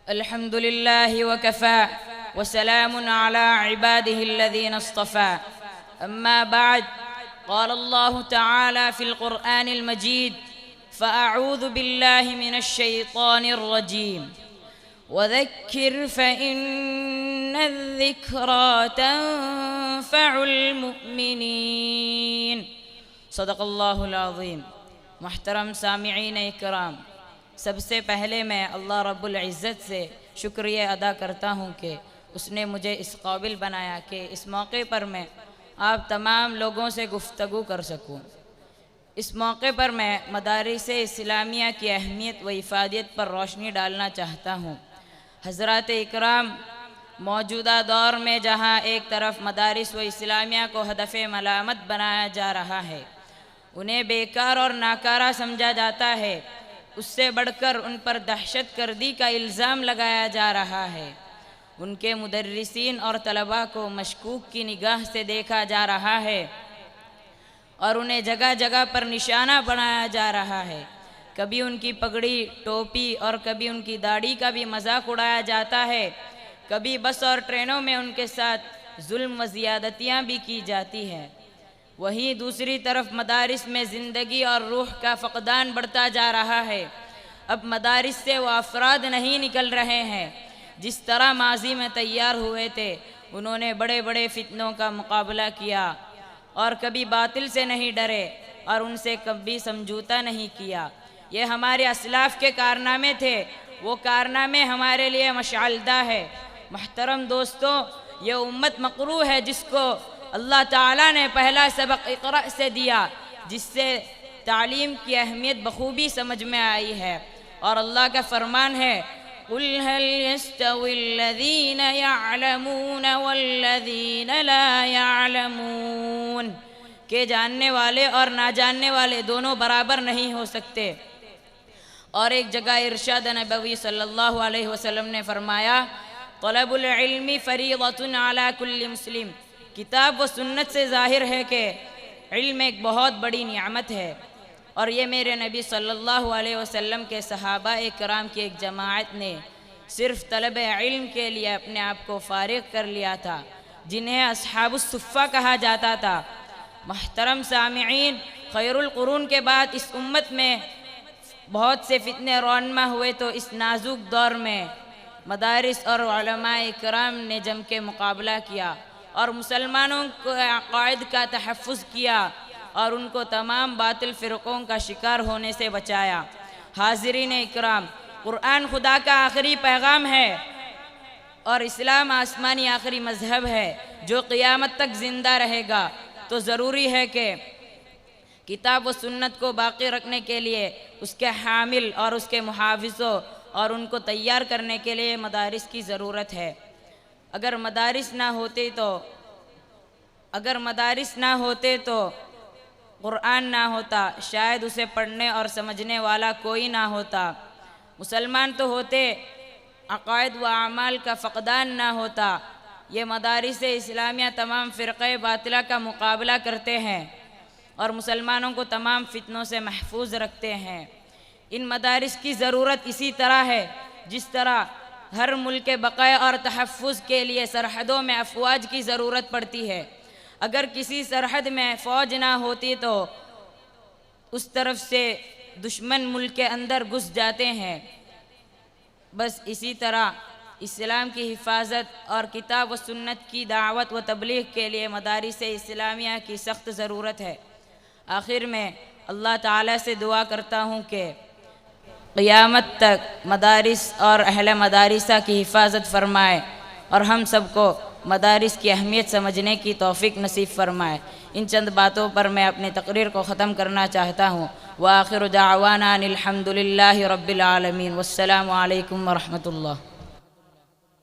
अल्हम्दुलिल्लाहि वकफ़ा वसलामुन अला इबादिहिल्लज़ीना इस्तफ़ा अम्मा बअद क़ाल अल्लाहु तआला फ़िल क़ुरआनिल मजीद फ़अऊज़ु बिल्लाहि मिनश शैतानिर रजीम वज़क्किर फ़इन्नज़्ज़िक्रा तंफ़उल मुमिनीन। सदक़ल्लाहुल अज़ीम। मुहतरम सामिईन इकराम, सबसे पहले मैं अल्लाह रब्बुल इज़्ज़त से शुक्रिया अदा करता हूँ कि उसने मुझे इस काबिल बनाया कि इस मौके पर मैं आप तमाम लोगों से गुफ्तगू कर सकूँ। इस मौके पर मैं मदारिस इस्लामिया की अहमियत व इफ़ादियत पर रोशनी डालना चाहता हूँ। हज़रात इकराम, मौजूदा दौर में जहाँ एक तरफ मदारिस व इस्लामिया को हदफ़ मलामत बनाया जा रहा है, उन्हें बेकार और नाकारा समझा जाता है, उससे बढ़कर उन पर दहशत गर्दी का इल्ज़ाम लगाया जा रहा है। उनके मुदर्रिसीन और तलबा को मशकूक की निगाह से देखा जा रहा है और उन्हें जगह जगह पर निशाना बनाया जा रहा है। कभी उनकी पगड़ी, टोपी और कभी उनकी दाढ़ी का भी मजाक उड़ाया जाता है। कभी बस और ट्रेनों में उनके साथ जुल्म व ज़ियादतियाँ भी की जाती हैं। वहीं दूसरी तरफ मदारिस में ज़िंदगी और रूह का फ़क़दान बढ़ता जा रहा है। अब मदारिस से वो अफराद नहीं निकल रहे हैं जिस तरह माजी में तैयार हुए थे। उन्होंने बड़े बड़े फितनों का मुकाबला किया और कभी बातिल से नहीं डरे और उनसे कभी समझौता नहीं किया। ये हमारे असलाफ़ के कारनामे थे, वो कारनामे हमारे लिए मशालदा है। मुहतरम दोस्तों, ये उम्मत मकरू है जिसको अल्लाह ताला ने पहला सबक इक़रा से दिया, जिससे तालीम की अहमियत बखूबी समझ में आई है। और अल्लाह का फरमान है, कुल हल यस्तविल्लज़ीन यअलमून वल्लज़ीन ला यअलमून, के जानने वाले और ना जानने वाले दोनों बराबर नहीं हो सकते। और एक जगह इरशाद नबवी सल्लल्लाहु अलैहि वसल्लम ने फरमाया, तलबुल इल्मी फरीदतुन अला कुल्ली मुस्लिम। किताब व सुन्नत से ज़ाहिर है कि इल्म एक बहुत बड़ी नियामत है। और ये मेरे नबी सल्लल्लाहु अलैहि वसल्लम के सहाबा इकराम की एक जमाअत ने सिर्फ़ तलब इल्म के लिए अपने आप को फ़ारिग कर लिया था, जिन्हें अस्हाबुस सुफ़्फ़ा कहा जाता था। मुहतरम सामिईन, खैरुल कुरून के बाद इस उम्मत में बहुत से फितने रौनमा हुए, तो इस नाजुक दौर में मदारिस और उलमाए इकराम ने जम के मुकाबला किया और मुसलमानों को अक़ाइद का तहफ़्फ़ुज़ किया और उनको तमाम बातिल फ़िरक़ों का शिकार होने से बचाया। हाज़िरीन इकराम, क़ुरआन खुदा का आखिरी पैगाम है और इस्लाम आसमानी आखिरी मज़हब है जो क़ियामत तक ज़िंदा रहेगा। तो ज़रूरी है कि किताब व सुन्नत को बाक़ी रखने के लिए उसके हामिल और उसके मुहाफ़िज़ों और उनको तैयार करने के लिए मदारिस की ज़रूरत है। अगर मदारिस ना होते तो क़ुरआन ना होता, शायद उसे पढ़ने और समझने वाला कोई ना होता। मुसलमान तो होते, अक़ाइद व आमाल का फ़क़दान ना होता। ये मदारिस इस्लामिया तमाम फ़िरक़े बातिला का मुकाबला करते हैं और मुसलमानों को तमाम फितनों से महफूज रखते हैं। इन मदारिस की ज़रूरत इसी तरह है जिस तरह हर मुल्क के बक़ाया और तहफ़्फ़ुज़ के लिए सरहदों में अफ़वाज की ज़रूरत पड़ती है। अगर किसी सरहद में फ़ौज ना होती तो उस तरफ से दुश्मन मुल्क के अंदर घुस जाते हैं। बस इसी तरह इस्लाम की हिफाजत और किताब व सुन्नत की दावत व तबलीग के लिए मदारिस इस्लामिया की सख्त ज़रूरत है। आखिर में अल्लाह ताला से दुआ करता हूँ कि क़ियामत तक मदारिस और अहले मदारिसा की हिफाजत फ़रमाए और हम सबको मदारिस की अहमियत समझने की तौफ़ीक़ नसीब फ़रमाए। इन चंद बातों पर मैं अपनी तक़रीर को ख़त्म करना चाहता हूँ। व आखिरु दाअवाना अनिल हम्दुलिल्लाहि रब्बिल आलमीन। वस्सलामु अलैकुम व रहमतुल्लाह।